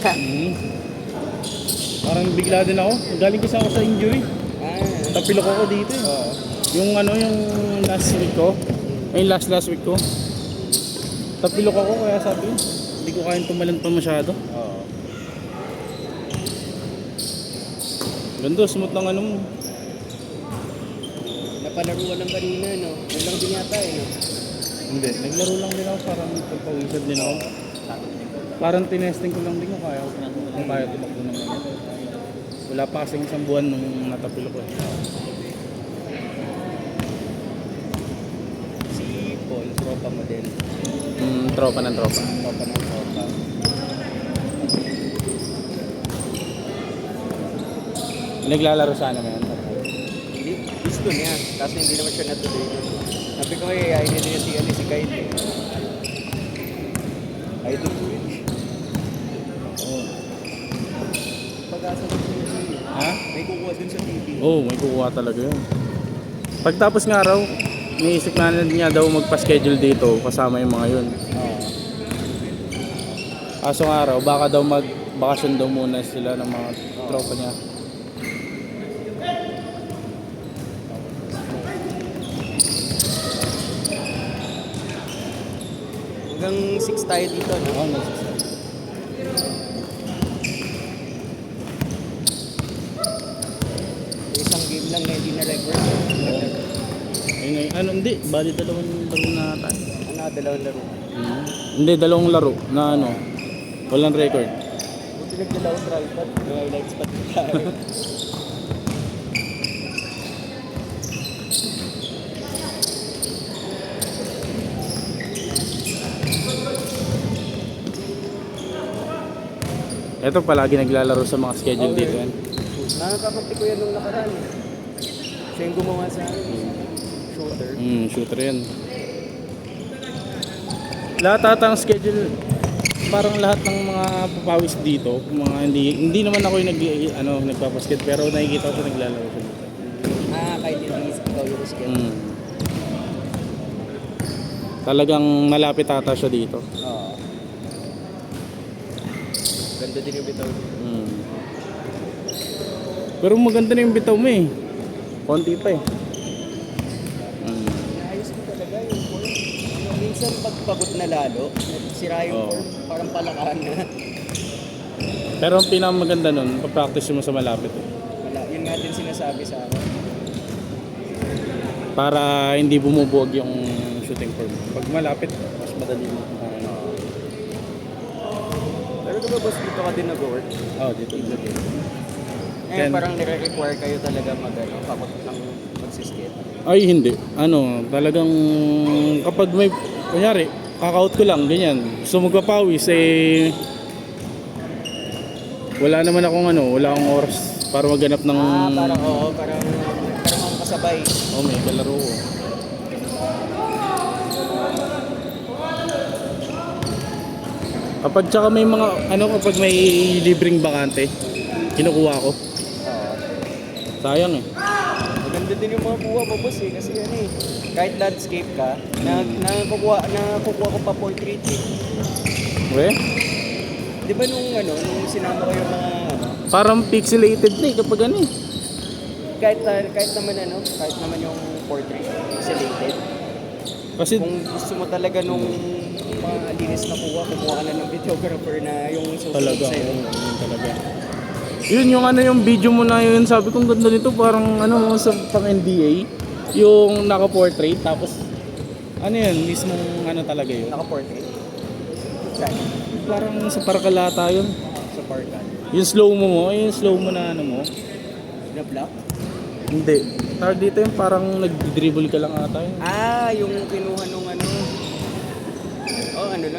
Hmm. Parang bigla din ako. Galing kasi ako sa injury. Tapilok ako dito eh. Oo. Yung yung last week ko. Ay, last week ko. Tapilok ako kaya sabi ko, hindi ko kayang tumalan pa masyado. Oo. Ganda, smooth ng ano mo. Napalaro ka lang kanina, no? Yun lang din yata, no? Hindi, naglaro lang din ako, parang pagpawisad din ako. Parang tinesting ko lang din kung kaya tumakbo naman. Wala pa kasing isang buwan nung natapilok ko. Si Paul, tropa mo din. Tropa ng tropa. Tropa ng tropa. Naglalaro sana mo yan. Hindi, gusto niya. Kaso hindi naman siya natuloy. Sabi ko eh, ayaw niya si Kyle eh. I do it. Oo. Pag-asa ko siya yun. Ha? May kukuha dun sa TV. Oo, may kukuha talaga yun. Pagtapos nga raw, naisip na niya daw magpa-schedule dito kasama yung mga yun. Oo. Kaso nga raw, baka daw mag-bakasyon daw muna sila ng mga tropa niya. Hanggang 6 tayo dito, no? Oo, Isang game lang na hindi na record. ayun, ano, hindi, bali dalawang laro na tayo. Ano, dalawang laro. Hindi, dalawang laro na ano, walang record. Buti nagdalawang tripod. May highlights pa din tayo. Ito palagi naglalaro sa mga schedule dito yan. Nakakapagti ko yan nung nakaraan. Siya yung gumawa sa akin. Shooter. Shooter yan. Lahat ata ng schedule, parang lahat ng mga papawis dito, mga hindi naman ako yung nagpapasket, pero nakikita ko sa naglalaro siya dito. Kahit hindi ikaw yung schedule. Talagang malapit ata siya dito. Oo. Ganda din yung bitaw. Pero maganda na yung bitaw mo eh. Konti pa eh. Ayos ko talaga yung form. Minsan pagpagod na lalo, sira yung form, parang palakaan na. Pero ang pinakamaganda nun, pag-practice mo sa malapit eh. Wala, yun nga din sinasabi sa akin. Para hindi bumubuwag yung shooting form. Pag malapit, mas madali mo. Pero diba boss, dito ka din nag-work? Dito. Parang nire-require kayo talaga pakot ng magsiskate. Ay, hindi. Talagang kapag may, kunyari, kaka-out ko lang, ganyan. Gusto magpapawis, wala naman akong wala akong oras para maghanap ng... parang kasabay. May kalaro ko. Kapag tsaka may mga, kapag may libreng bakante, kinukuha ko. Sayang eh. Maganda din yung mga kuha mo boss kasi kahit landscape ka, nakukuha ko pa portrait eh. We? Di ba nung sinama ko yung mga Parang pixelated na eh kapag kahit naman yung portrait pixelated. Kasi Kung gusto mo talaga nung mga linis na kumuha ka na ng videographer na yung susunod talaga, sa'yo. yun talaga. Yun yung yung video mo na yun, sabi ko ganda nito, parang sa pang NDA, yung naka-portrait, tapos yun, mismong talaga yun. Naka-portrait? Saan? Parang sa Parkalata yun. Sa Parkan. Yung slow mo na mo. Na block? Hindi. Tawag dito yung parang nag-dribble ka lang ata yun. Yung kinuha nung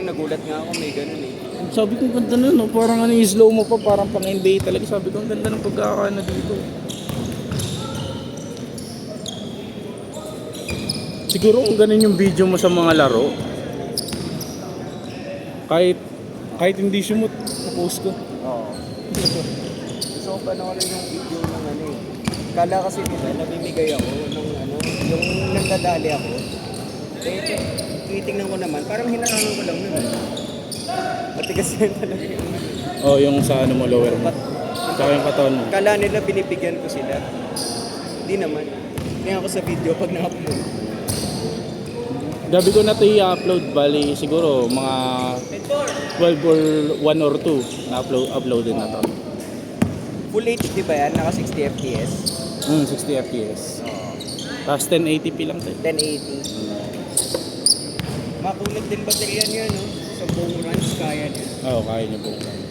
nagulat nga ako, may ganun eh. Sabi ko ganda nun, no? Parang yung slow mo pa, parang pang NBA talaga. Sabi ko ang ganda ng pagkakana dito. Siguro kung ganun yung video mo sa mga laro, kahit hindi sumot, na-post ko. Oo. So, panoorin yung video ng Kala kasi nila, namimigay ako ng yung nagdadali ako. Titingnan ko naman, parang hinarangan ko lang naman. Matigas yan talaga yung Oh, yung sa ano mo, lower mo. Tsaka yung katawan mo. Kala nila binibigyan ko sila. Hindi naman. Kaya ako sa video pag na-upload. Gabi ko na ito i-upload, bali siguro mga 12 or 1 or 2 na uploaded na to. Full HD ba yan? Naka 60 FPS? 60 FPS. Tapos 1080p lang tayo. 1080. Makulit din baterya niya, no? Sa buong runs, kaya niya. Oo, kaya niyo buong runs.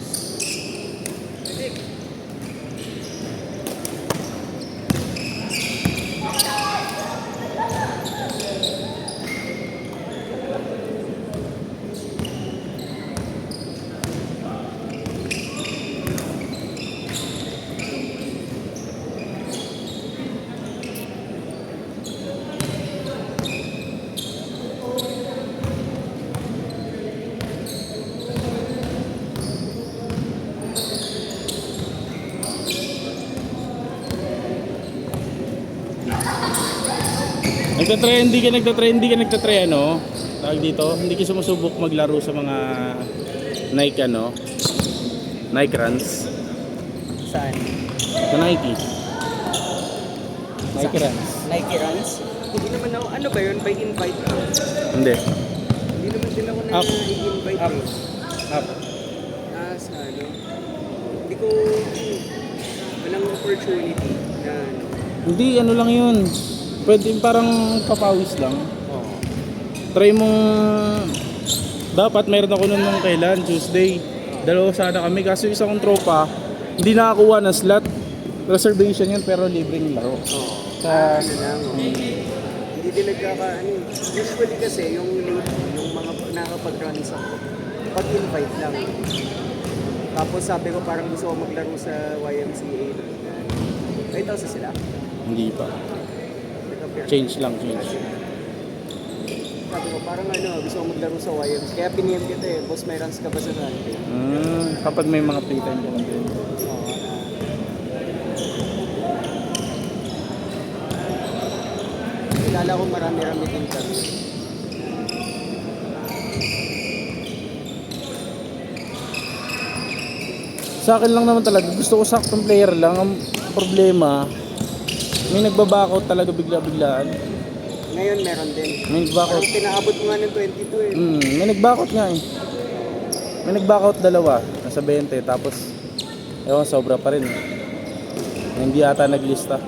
Nagtatry ano? Tawag dito, hindi ka sumusubok maglaro sa mga Nike ano? Nike runs. Saan? Sa Nike. Nike runs. Nike runs? Hindi naman ako, ano ba yun? By invite ko? Hindi. Hindi naman din ako Up. na-invite Up. eh. Up. Sa ano? Hindi ko, walang opportunity na ano. Hindi, ano lang yun. Pwede parang papawis lang. Oo. Try mong... Dapat meron ako nun nung kailan, Tuesday. Dalawa sana kami, kaso isa kong tropa, hindi nakakuha ng slot. Reservation yun, pero libreng laro. Oo. Sa... Ano lang, hindi din nagkaka, ano, usually kasi yung late, yung mga nakapag-runs ako, pag-invite lang. Tapos sabi ko parang gusto ko maglaro sa YMCA. Ay, tao sa sila. Hindi pa. Nag-appear. Change lang, change. Sabi ko parang ano, gusto ko maglaro sa YMCA. Kaya piniem kita eh, boss may runs ka ba sa Sunday? Kapag may mga playtime ka lang din. Oo, kilala ko marami-rami din kami. Sa akin lang naman talaga, gusto ko saktong player lang. Ang problema, may nagbabackout talaga bigla-biglaan. Ngayon meron din. May nagbackout. Parang pinaabot mo nga ng 22 eh. May nagbackout nga eh. May nagbackout dalawa, nasa 20, tapos ewan, sobra pa rin. Hindi ata naglista.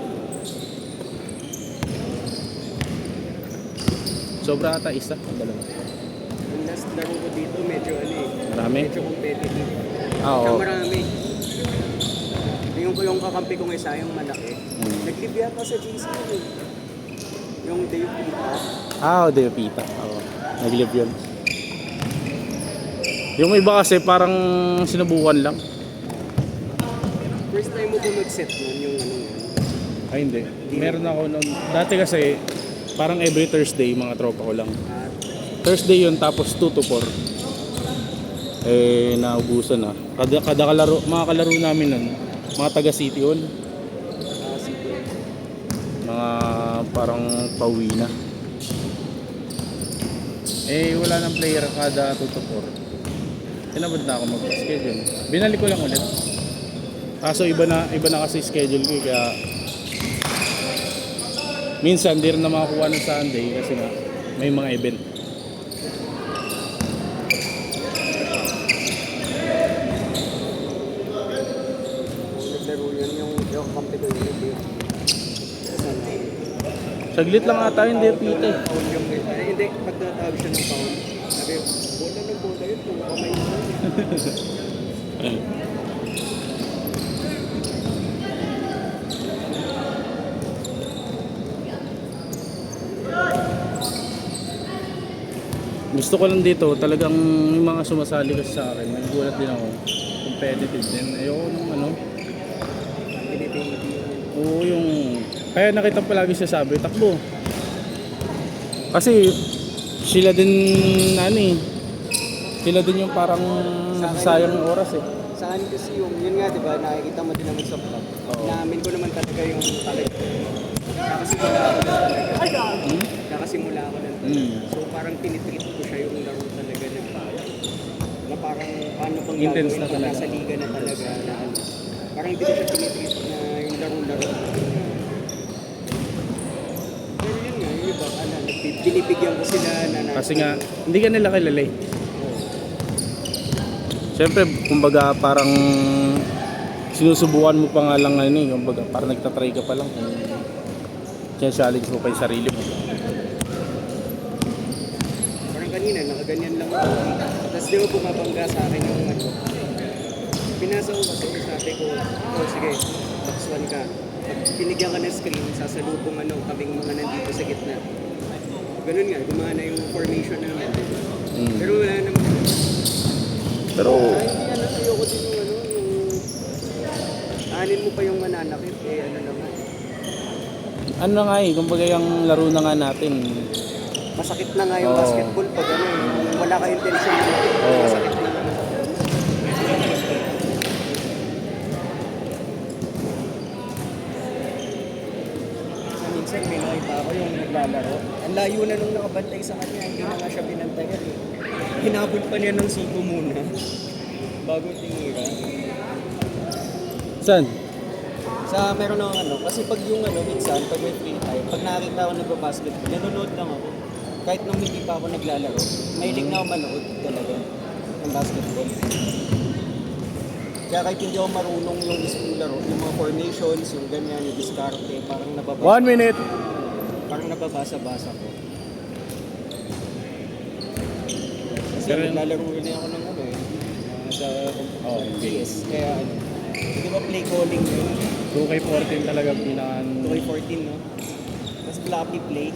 Sobra ata isa, ang dalawa. Yung last laro ko dito, medyo ano eh. Marami? Medyo competitive. Ah, Kaya oo. marami. Yung kakampi kong isa, yung malaki. Nag-live yata sa GC eh. Yung Dave Pita. Ah, Deo Pita. Oo. Nag-live yun. Yung iba kasi parang sinubukan lang. First time mo ko nag-set nun, yung ano yun. Ay hindi. Meron ako nung... Dati kasi parang every Thursday mga tropa ko lang. At Thursday yun tapos 2 to 4. Eh, naubusan na. Kada kalaro, mga kalaro namin nun, mga taga City Hall. sige. Mga parang pauwi na. Eh, wala nang player kada 2 to 4. Tinabad na ako mag-schedule. Binalik ko lang ulit. Kaso iba na kasi schedule ko kaya minsan di rin na makakuha ng Sunday kasi nga may mga event. Naglaro yun, yung kakampi ko yun. Saglit lang ata yung Pita eh. Foul yung hindi, pag natawag siya ng foul, sabi, bola ng bola yun, puro kamay mo. Gusto ko lang dito, talagang yung mga sumasali kasi sa akin, nagulat din ako. Competitive din. Ayoko nung ano. Pinipiniti. Oo, yung... Kaya nakita palagi siya sabi, takbo. Kasi sila din, ano eh, sila din yung parang nasasayang ng oras eh. Saan kasi yung, yun nga, di ba, nakikita mo din naman sa vlog. Oo. Naamin ko naman talaga yung talaga. Nakasimula ako na talaga. Nakasimula ako na talaga. So parang tinitreat ko siya yung laro talaga ng parang paano bang Intense gagawin na pag talaga. nasa liga na talaga na ano. Parang hindi ko siya tinitreat na yung laro-laro. Pero yun nga, yung iba, binibigyan ko sila na Kasi nga, hindi ka nila kilala eh. Siyempre, kumbaga parang sinusubukan mo pa nga lang ano eh. Kumbaga parang nagtatry ka pa lang. Kaya challenge mo pa yung sarili mo. parang kanina, nakaganyan lang ako. Tapos di ba bumabangga sa akin yung ano. Pinasa ko kasi, sabi ko, oh sige, box 1 ka. Pag binigyan ka ng screen, sasalubong ano, kaming mga nandito sa gitna. Ganun nga, gumana yung formation na naman. Mm. Pero wala naman. Pero, Hindi ano, ayoko din yung ano, yung anin mo pa yung mananakit, eh ano naman. ano na nga eh, kumbaga yung laro na nga natin. Masakit na nga yung Oo. basketball pag ano, yung wala kayong tension na Oo. masakit na naman. So, minsan may nakita ako yung naglalaro. Ang layo na nung nakabantay sa kanya, hindi na nga siya binantayan eh. Hinabol pa niya ng siko muna bago tinira. Saan? Sa meron akong ano, kasi pag yung ano, minsan, pag may free time, pag nakita ako nagbabasketball, nanonood lang ako. Kahit nung hindi pa ako naglalaro, mahilig na ako manood talaga ng basketball. Kaya kahit hindi ako marunong yung mismong laro, yung mga formations, yung ganyan, yung diskarte, parang nababasa. 1 minute. Parang nababasa-basa ko. Kasi Pero- naglalaro rin ako ng ano eh, sa Oh, PS. Kaya ano, di ba play calling yun? 2K14 talaga pinaka 2K14, no? Mas floppy play.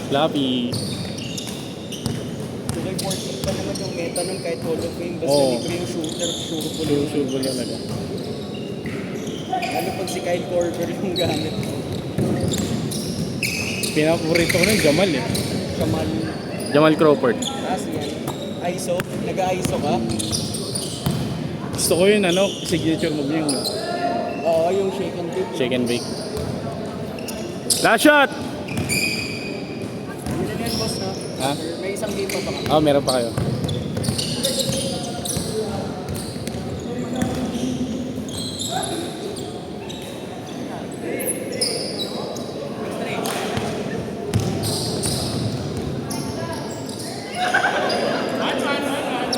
floppy. 2K14 pa naman yung meta nun kahit Hall of Fame. Basta Oo. libre yung shooter, sure Shootable talaga. Lalo pag si Kyle Korver yung gamit. Pinapaborito ko na yung Jamal eh. Kamal. Jamal Crawford. Yan. ISO. Nag-ISO ka? Gusto ko yun ano, signature move niya yung Oo, yung shake and dip. shake and bake. Last shot! Ano na yan, boss, no? Ha? May isang game pa ba ka? Oh, meron pa kayo.